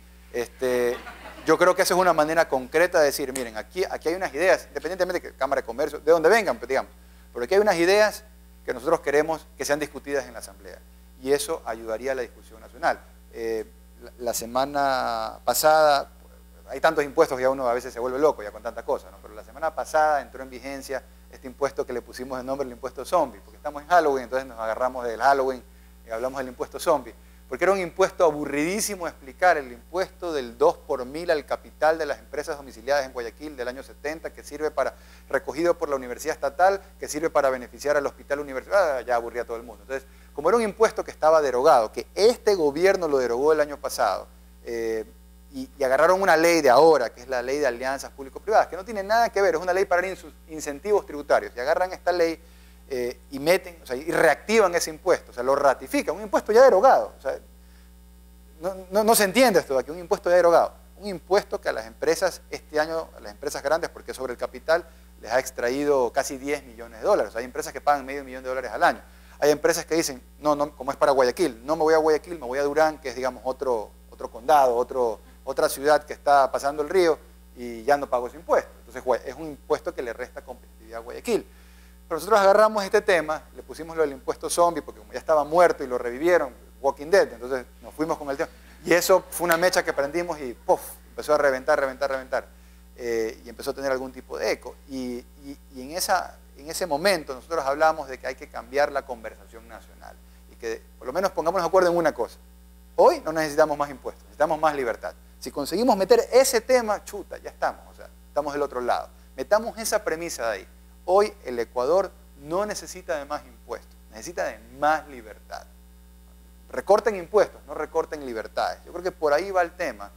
[SPEAKER 1] Yo creo que esa es una manera concreta de decir, miren, aquí hay unas ideas, independientemente de que Cámara de Comercio, de donde vengan, pues, digamos, pero aquí hay unas ideas que nosotros queremos que sean discutidas en la asamblea, y eso ayudaría a la discusión nacional. La semana pasada, hay tantos impuestos que ya uno a veces se vuelve loco ya con tanta cosa, ¿no? Pero la semana pasada entró en vigencia este impuesto que le pusimos de nombre el impuesto zombie, porque estamos en Halloween, entonces nos agarramos del Halloween y hablamos del impuesto zombie, porque era un impuesto aburridísimo explicar, el impuesto del 2 por 1000 al capital de las empresas domiciliadas en Guayaquil del año 70, que sirve para, recogido por la Universidad Estatal, que sirve para beneficiar al hospital universitario, ya aburría a todo el mundo. Entonces, como era un impuesto que estaba derogado, que este gobierno lo derogó el año pasado, y agarraron una ley de ahora, que es la ley de alianzas público-privadas, que no tiene nada que ver, es una ley para incentivos tributarios, y agarran esta ley y meten, o sea, y reactivan ese impuesto, o sea, lo ratifican, un impuesto ya derogado, o sea, no se entiende esto de aquí, un impuesto ya derogado, un impuesto que a las empresas este año, a las empresas grandes, porque es sobre el capital, les ha extraído casi 10 millones de dólares, hay empresas que pagan medio millón de dólares al año, hay empresas que dicen, no, como es para Guayaquil, no me voy a Guayaquil, me voy a Durán, que es, digamos, otro condado, otra ciudad que está pasando el río, y ya no pago ese impuesto. Entonces, es un impuesto que le resta competitividad a Guayaquil. Pero nosotros agarramos este tema, le pusimos lo del impuesto zombie, porque como ya estaba muerto y lo revivieron, Walking Dead, entonces nos fuimos con el tema. Y eso fue una mecha que prendimos y ¡puf! Empezó a reventar. Y empezó a tener algún tipo de eco. Y en ese momento nosotros hablamos de que hay que cambiar la conversación nacional. Y que por lo menos pongámonos de acuerdo en una cosa. Hoy no necesitamos más impuestos, necesitamos más libertad. Si conseguimos meter ese tema, chuta, ya estamos, o sea, estamos del otro lado. Metamos esa premisa de ahí. Hoy el Ecuador no necesita de más impuestos, necesita de más libertad. Recorten impuestos, no recorten libertades. Yo creo que por ahí va el tema.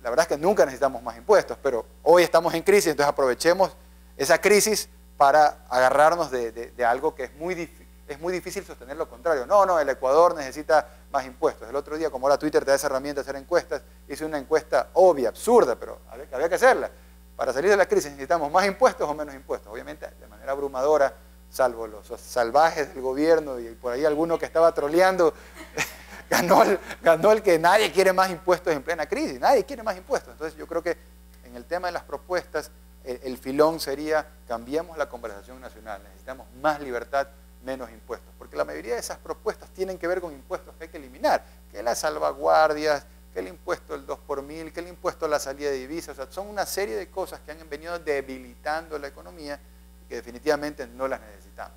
[SPEAKER 1] La verdad es que nunca necesitamos más impuestos, pero hoy estamos en crisis, entonces aprovechemos esa crisis para agarrarnos de algo que es muy difícil sostener lo contrario. No, el Ecuador necesita más impuestos. El otro día, como ahora Twitter te da esa herramienta de hacer encuestas, hice una encuesta obvia, absurda, pero había que hacerla. Para salir de la crisis necesitamos más impuestos o menos impuestos. Obviamente, de manera abrumadora, salvo los salvajes del gobierno y por ahí alguno que estaba troleando, ganó el que nadie quiere más impuestos en plena crisis. Nadie quiere más impuestos. Entonces yo creo que en el tema de las propuestas, el filón sería cambiemos la conversación nacional. Necesitamos más libertad, menos impuestos. Porque la mayoría de esas propuestas tienen que ver con impuestos que hay que eliminar. Que las salvaguardias, que el impuesto del 2 por 1000, que el impuesto a la salida de divisas. O sea, son una serie de cosas que han venido debilitando la economía y que definitivamente no las necesitamos.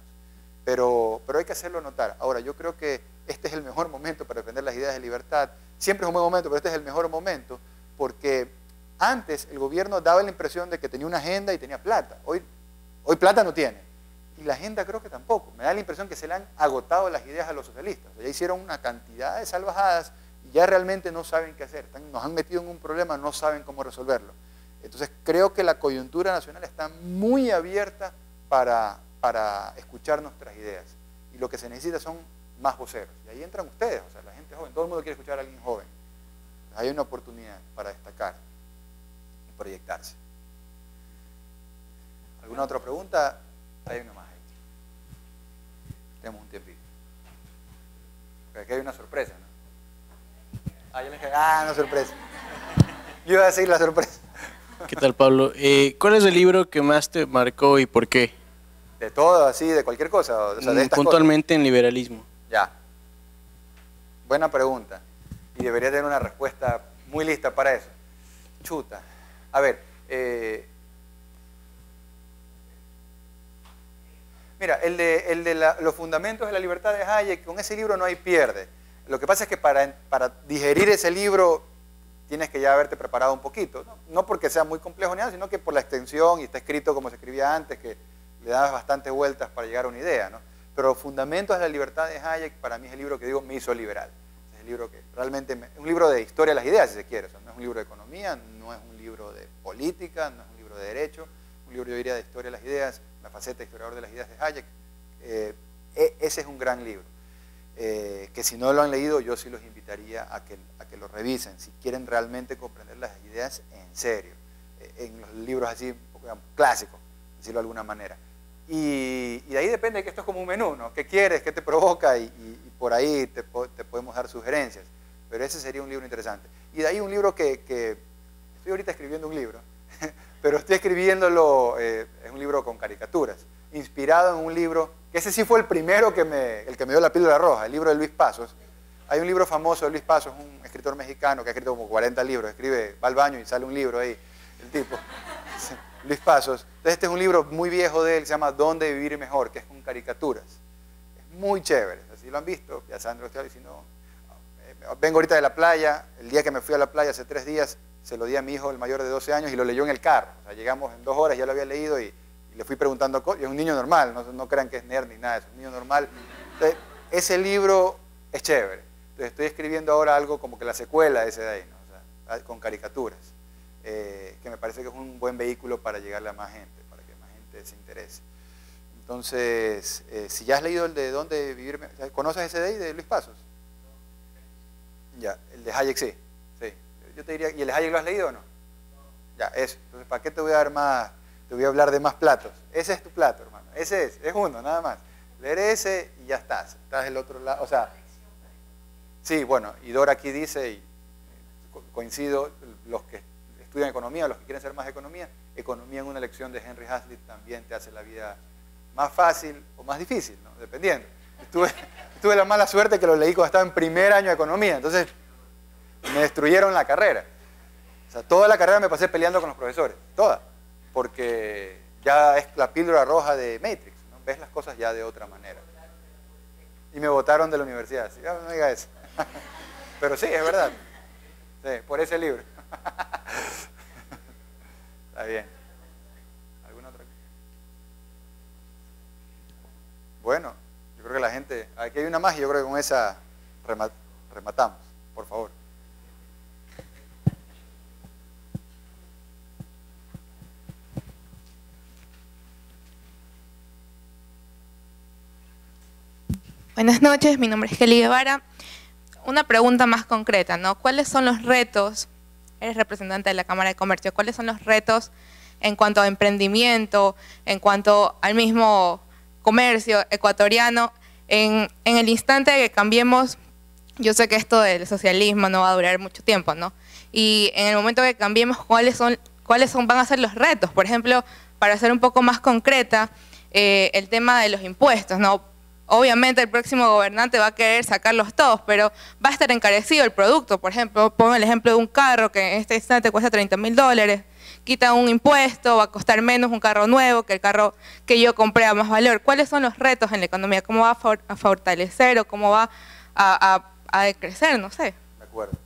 [SPEAKER 1] Pero hay que hacerlo notar. Ahora, yo creo que este es el mejor momento para defender las ideas de libertad. Siempre es un buen momento, pero este es el mejor momento porque antes el gobierno daba la impresión de que tenía una agenda y tenía plata. Hoy plata no tiene. Y la agenda creo que tampoco. Me da la impresión que se le han agotado las ideas a los socialistas. O sea, ya hicieron una cantidad de salvajadas y ya realmente no saben qué hacer. Nos han metido en un problema, no saben cómo resolverlo. Entonces creo que la coyuntura nacional está muy abierta para escuchar nuestras ideas. Y lo que se necesita son más voceros. Y ahí entran ustedes, o sea, la gente joven. Todo el mundo quiere escuchar a alguien joven. Entonces, hay una oportunidad para destacar y proyectarse. ¿Alguna otra pregunta? Hay una más ahí. Tenemos un tiempito. Porque aquí hay una sorpresa, ¿no? Yo le dije, una sorpresa. Yo iba a decir la sorpresa.
[SPEAKER 3] ¿Qué tal, Pablo? ¿Cuál es el libro que más te marcó y por qué?
[SPEAKER 1] De todo, así, de cualquier cosa. O sea, de estas
[SPEAKER 3] puntualmente cosas. En liberalismo.
[SPEAKER 1] Ya. Buena pregunta. Y debería tener una respuesta muy lista para eso. Chuta. A ver, mira, el de los fundamentos de la libertad de Hayek, con ese libro no hay pierde. Lo que pasa es que para digerir ese libro tienes que ya haberte preparado un poquito. No porque sea muy complejo ni nada, sino que por la extensión y está escrito como se escribía antes, que le das bastantes vueltas para llegar a una idea, ¿no? Pero Fundamentos de la Libertad de Hayek para mí es el libro que digo me hizo liberal. Es el libro que realmente es un libro de historia de las ideas, si se quiere. O sea, no es un libro de economía, no es un libro de política, no es un libro libro de Derecho, un libro, yo diría, de Historia de las Ideas, La faceta de historiador de las ideas de Hayek. Ese es un gran libro, que si no lo han leído, yo sí los invitaría a que lo revisen, si quieren realmente comprender las ideas en serio, en los libros así, un poco, digamos, clásicos, decirlo de alguna manera. Y de ahí depende que esto es como un menú, ¿no? ¿Qué quieres? ¿Qué te provoca? Y por ahí te podemos dar sugerencias. Pero ese sería un libro interesante. Y de ahí un libro que estoy ahorita escribiendo un libro, pero estoy escribiéndolo, es un libro con caricaturas, inspirado en un libro, que ese sí fue el primero el que me dio la píldora roja, el libro de Luis Pasos. Hay un libro famoso de Luis Pasos, un escritor mexicano que ha escrito como 40 libros, va al baño y sale un libro ahí, el tipo, Luis Pasos. Entonces este es un libro muy viejo de él, se llama ¿Dónde vivir mejor?, que es con caricaturas. Es muy chévere, si lo han visto, ya saben lo que estoy diciendo. Vengo ahorita de la playa, el día que me fui a la playa hace 3 días, se lo di a mi hijo, el mayor de 12 años, y lo leyó en el carro. O sea, llegamos en 2 horas, ya lo había leído y le fui preguntando cosas. Y es un niño normal, no crean que es nerd ni nada, es un niño normal. Entonces, ese libro es chévere. Entonces, estoy escribiendo ahora algo como que la secuela de ese de ahí, ¿no? O sea, con caricaturas, que me parece que es un buen vehículo para llegarle a más gente, para que más gente se interese. Entonces, si ya has leído el de ¿Dónde vivir mejor? ¿Conoces ese de ahí, de Luis Pasos? Ya, el de Hayek sí. Yo te diría, ¿y el de Hayek lo has leído o no? Ya, eso. Entonces, ¿para qué te voy a dar más? Te voy a hablar de más platos. Ese es tu plato, hermano. Ese es uno, nada más. Leer ese y ya estás. Estás del otro lado. O sea, sí, bueno, y Dora aquí dice, y coincido, los que estudian economía, los que quieren ser más economía en una lección de Henry Hazlitt también te hace la vida más fácil o más difícil, ¿no? Dependiendo. Tuve la mala suerte que lo leí cuando estaba en primer año de economía, entonces me destruyeron la carrera. O sea, toda la carrera me pasé peleando con los profesores, toda, porque ya es la píldora roja de Matrix, ¿no? Ves las cosas ya de otra manera. Y me botaron de la universidad, ¿sí? No diga eso. Pero sí, es verdad. Sí, por ese libro. Está bien. ¿Alguna otra cosa? Bueno. Yo creo que la gente, aquí hay una más y yo creo que con esa rematamos, por favor.
[SPEAKER 4] Buenas noches, mi nombre es Kelly Guevara. Una pregunta más concreta, ¿no? ¿Cuáles son los retos, eres representante de la Cámara de Comercio, cuáles son los retos en cuanto a emprendimiento, en cuanto al mismo comercio ecuatoriano, en el instante que cambiemos? Yo sé que esto del socialismo no va a durar mucho tiempo, ¿no? Y en el momento que cambiemos, ¿cuáles van a ser los retos? Por ejemplo, para ser un poco más concreta, el tema de los impuestos, ¿no? Obviamente el próximo gobernante va a querer sacarlos todos, pero va a estar encarecido el producto. Por ejemplo, pongo el ejemplo de un carro que en este instante cuesta $30.000, quita un impuesto, va a costar menos un carro nuevo que el carro que yo compré a más valor. ¿Cuáles son los retos en la economía? ¿Cómo va a fortalecer o cómo va a decrecer? No sé.
[SPEAKER 1] De acuerdo.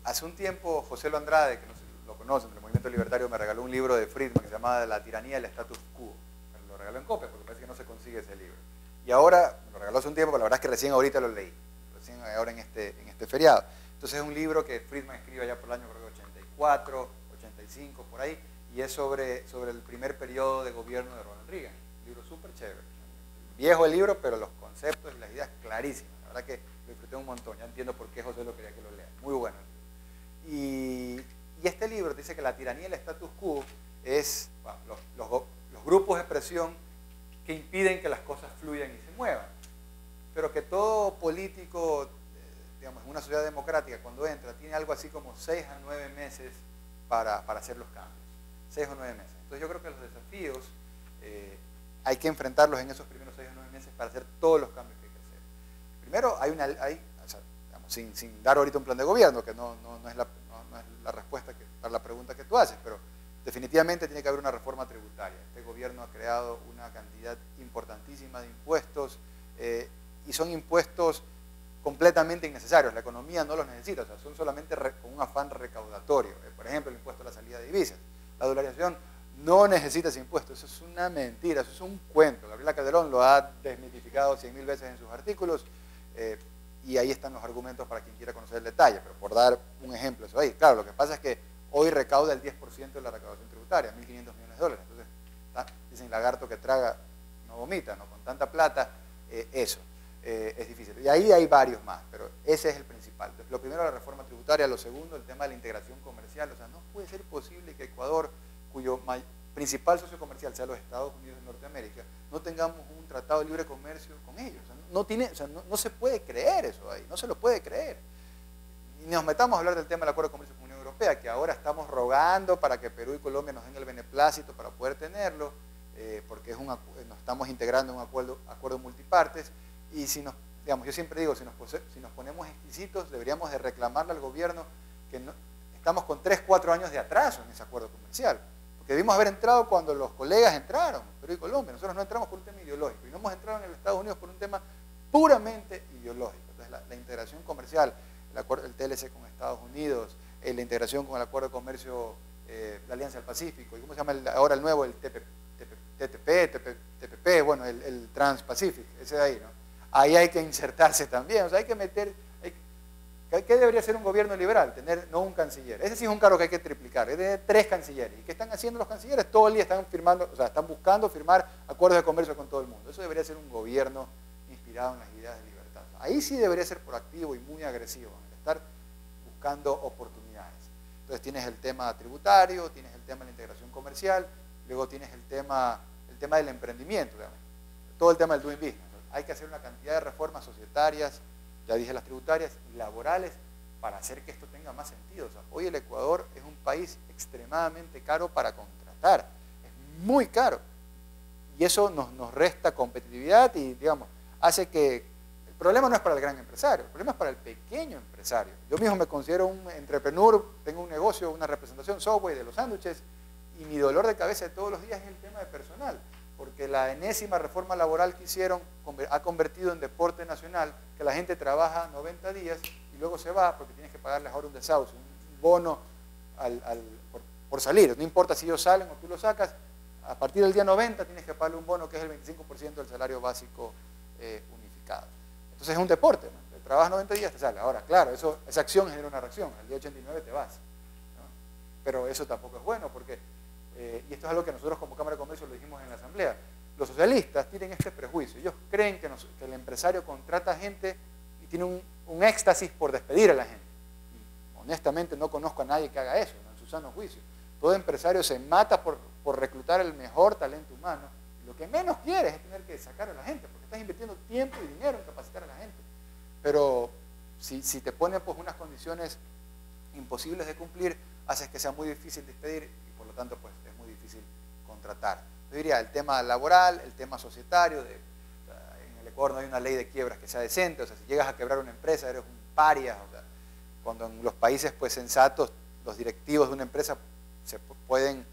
[SPEAKER 1] Hace un tiempo José Lo Andrade, que no sé, lo conocen, del Movimiento Libertario, me regaló un libro de Friedman que se llamaba La tiranía del status quo. Me lo regaló en copia porque parece que no se consigue ese libro. Y ahora, me lo regaló hace un tiempo, pero la verdad es que recién ahorita lo leí, recién ahora en este feriado. Entonces es un libro que Friedman escribe allá por el año creo que 84, 85, por ahí, y es sobre el primer periodo de gobierno de Ronald Reagan. Un libro súper chévere. Viejo el libro, pero los conceptos y las ideas clarísimas. La verdad que lo disfruté un montón. Ya entiendo por qué José lo quería que lo lea. Muy bueno. Y este libro dice que la tiranía del status quo es los grupos de presión que impiden que las cosas fluyan y se muevan. Pero que todo político, digamos, en una sociedad democrática, cuando entra, tiene algo así como 6 a 9 meses para hacer los cambios. 6 o 9 meses. Entonces yo creo que los desafíos hay que enfrentarlos en esos primeros 6 o 9 meses para hacer todos los cambios que hay que hacer. Primero, o sea, digamos, sin dar ahorita un plan de gobierno, que no es la respuesta para la pregunta que tú haces, pero definitivamente tiene que haber una reforma tributaria. Este gobierno ha creado una cantidad importantísima de impuestos y son impuestos completamente innecesarios. La economía no los necesita, o sea, son solamente con un afán recaudatorio. Por ejemplo, el impuesto a la salida de divisas. La dolarización no necesita ese impuesto, eso es una mentira, eso es un cuento. Gabriela Calderón lo ha desmitificado 100.000 veces en sus artículos y ahí están los argumentos para quien quiera conocer el detalle, pero por dar un ejemplo, eso ahí. Claro, lo que pasa es que hoy recauda el 10% de la recaudación tributaria, 1.500 millones de dólares. Entonces, dicen lagarto que traga no vomita, ¿no? Con tanta plata, eso es difícil. Y ahí hay varios más, pero ese es el principal. Entonces, lo primero, la reforma tributaria. Lo segundo, el tema de la integración comercial. O sea, no puede ser posible que Ecuador, cuyo principal socio comercial sea los Estados Unidos de Norteamérica, no tengamos un tratado de libre comercio con ellos. O sea, no se puede creer eso ahí, no se lo puede creer. Y nos metamos a hablar del tema del acuerdo de comercio con la Unión Europea, que ahora estamos rogando para que Perú y Colombia nos den el beneplácito para poder tenerlo, porque nos estamos integrando en un acuerdo multipartes. Y si nos, digamos, yo siempre digo, si nos ponemos exquisitos, deberíamos de reclamarle al gobierno que estamos con 3-4 años de atraso en ese acuerdo comercial. Porque debimos haber entrado cuando los colegas entraron, Perú y Colombia. Nosotros no entramos por un tema ideológico, y no hemos entrado en los Estados Unidos por un tema puramente ideológico. Entonces, la integración comercial, el TLC con Estados Unidos, la integración con el acuerdo de comercio, la Alianza del Pacífico, y ¿cómo se llama ahora el nuevo? El TPP, bueno, el Trans-Pacific, ese de ahí, ¿no? Ahí hay que insertarse también, o sea, hay que meter... ¿Qué debería ser un gobierno liberal? Tener no un canciller. Ese sí es un cargo que hay que triplicar, es de 3 cancilleres. ¿Y qué están haciendo los cancilleres? Todo el día están firmando, o sea, están buscando firmar acuerdos de comercio con todo el mundo. Eso debería ser un gobierno inspirado en las ideas de libertad. Ahí sí debería ser proactivo y muy agresivo, estar buscando oportunidades. Entonces tienes el tema tributario, tienes el tema de la integración comercial, luego tienes el tema del emprendimiento, digamos, todo el tema del doing business. Hay que hacer una cantidad de reformas societarias, ya dije las tributarias y laborales, para hacer que esto tenga más sentido. O sea, hoy el Ecuador es un país extremadamente caro para contratar, es muy caro. Y eso nos resta competitividad y, digamos, hace que... El problema no es para el gran empresario, el problema es para el pequeño empresario. Yo mismo me considero un entrepreneur, tengo un negocio, una representación Subway de los sándwiches, y mi dolor de cabeza de todos los días es el tema de personal, porque la enésima reforma laboral que hicieron ha convertido en deporte nacional que la gente trabaja 90 días y luego se va porque tienes que pagarles ahora un desahucio, un bono por salir. No importa si ellos salen o tú los sacas, a partir del día 90 tienes que pagarle un bono que es el 25% del salario básico unificado. Entonces es un deporte, ¿no? Trabajas 90 días, te sale. Ahora, claro, esa acción genera una reacción, al día 89 te vas, ¿no? Pero eso tampoco es bueno porque... y esto es algo que nosotros como Cámara de Comercio lo dijimos en la Asamblea, los socialistas tienen este prejuicio, ellos creen que el empresario contrata gente y tiene un éxtasis por despedir a la gente. Y honestamente no conozco a nadie que haga eso, ¿no? En su sano juicio. Todo empresario se mata por reclutar el mejor talento humano, y lo que menos quiere es tener que sacar a la gente, porque estás invirtiendo tiempo y dinero en capacitar a la gente. Pero si te ponen pues unas condiciones imposibles de cumplir, haces que sea muy difícil despedir y por lo tanto pues es muy difícil contratar. Yo diría el tema laboral, el tema societario, en el Ecuador no hay una ley de quiebras que sea decente, o sea, si llegas a quebrar una empresa eres un paria, o sea, cuando en los países pues sensatos los directivos de una empresa pueden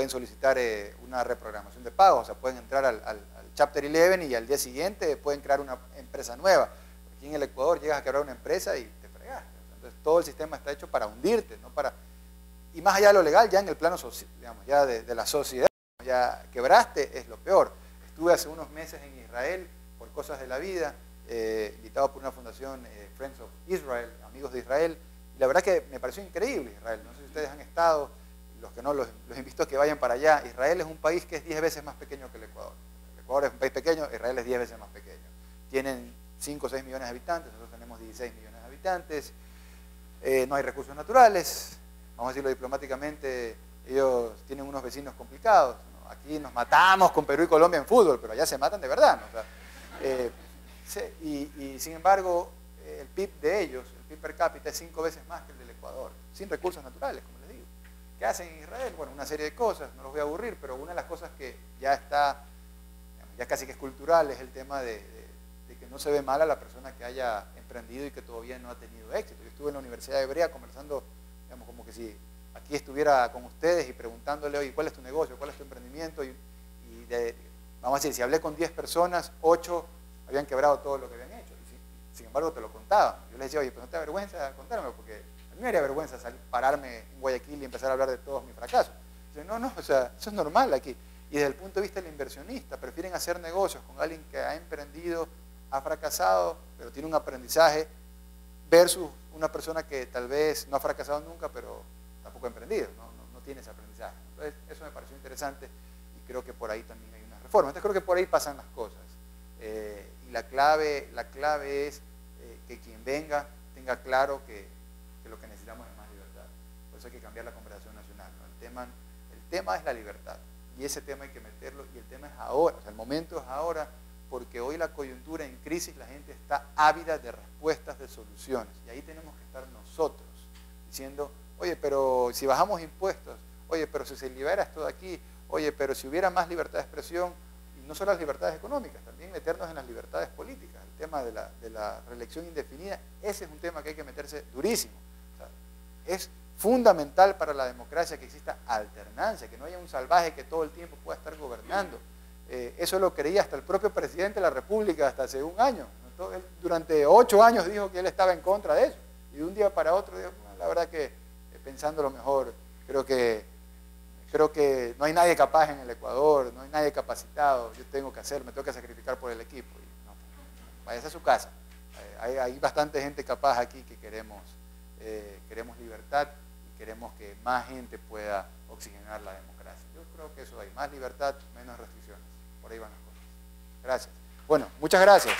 [SPEAKER 1] solicitar una reprogramación de pagos, o sea, pueden entrar al Chapter 11 y al día siguiente pueden crear una empresa nueva. Aquí en el Ecuador llegas a quebrar una empresa y te fregaste. Entonces todo el sistema está hecho para hundirte, no para... Y más allá de lo legal, ya en el plano social, digamos, ya de la sociedad, ya quebraste, es lo peor. Estuve hace unos meses en Israel por cosas de la vida, invitado por una fundación Friends of Israel, Amigos de Israel, y la verdad que me pareció increíble Israel. No sé si ustedes han estado, los que no, los invito a que vayan para allá. Israel es un país que es 10 veces más pequeño que el Ecuador. El Ecuador es un país pequeño, Israel es 10 veces más pequeño. Tienen 5 o 6 millones de habitantes, nosotros tenemos 16 millones de habitantes, no hay recursos naturales, vamos a decirlo diplomáticamente, ellos tienen unos vecinos complicados, ¿no? Aquí nos matamos con Perú y Colombia en fútbol, pero allá se matan de verdad, ¿no? O sea, y sin embargo, el PIB de ellos, el PIB per cápita es 5 veces más que el del Ecuador, sin recursos naturales, como les digo. ¿Qué hacen en Israel? Bueno, una serie de cosas, no los voy a aburrir, pero una de las cosas que ya está, ya casi que es cultural, es el tema de que no se ve mal a la persona que haya emprendido y que todavía no ha tenido éxito. Yo estuve en la Universidad Hebrea conversando, digamos, como que si aquí estuviera con ustedes y preguntándole, oye, ¿cuál es tu negocio? ¿Cuál es tu emprendimiento? Vamos a decir, si hablé con 10 personas, 8 habían quebrado todo lo que habían hecho. Y sin embargo, te lo contaban. Yo les decía, oye, pues no te da vergüenza contármelo, porque a mí me haría vergüenza pararme en Guayaquil y empezar a hablar de todos mis fracasos. Dice, no, o sea, eso es normal aquí. Y desde el punto de vista del inversionista, prefieren hacer negocios con alguien que ha emprendido, ha fracasado, pero tiene un aprendizaje, versus una persona que tal vez no ha fracasado nunca, pero tampoco ha emprendido, no tiene ese aprendizaje. Entonces, eso me pareció interesante y creo que por ahí también hay una reforma. Entonces, creo que por ahí pasan las cosas. Y la clave es que quien venga tenga claro que lo que necesitamos es más libertad. Por eso hay que cambiar la conversación nacional, ¿no? El tema es la libertad. Y ese tema hay que meterlo, y el tema es ahora, o sea, el momento es ahora, porque hoy la coyuntura en crisis, la gente está ávida de respuestas, de soluciones. Y ahí tenemos que estar nosotros, diciendo, oye, pero si bajamos impuestos, oye, pero si se libera esto de aquí, oye, pero si hubiera más libertad de expresión, y no solo las libertades económicas, también meternos en las libertades políticas. El tema de la reelección indefinida, ese es un tema que hay que meterse durísimo. O sea, es fundamental para la democracia que exista alternancia, que no haya un salvaje que todo el tiempo pueda estar gobernando. Eso lo creía hasta el propio presidente de la República hasta hace un año. Él durante 8 años dijo que él estaba en contra de eso. Y de un día para otro dijo, bueno, la verdad que pensándolo mejor, creo que no hay nadie capaz en el Ecuador, no hay nadie capacitado, yo tengo que me tengo que sacrificar por el equipo. Y no, váyase a su casa. Hay bastante gente capaz aquí que queremos libertad y queremos que más gente pueda oxigenar la democracia. Yo creo que eso hay, más libertad, menos restricciones. Por ahí van las cosas. Gracias. Bueno, muchas gracias.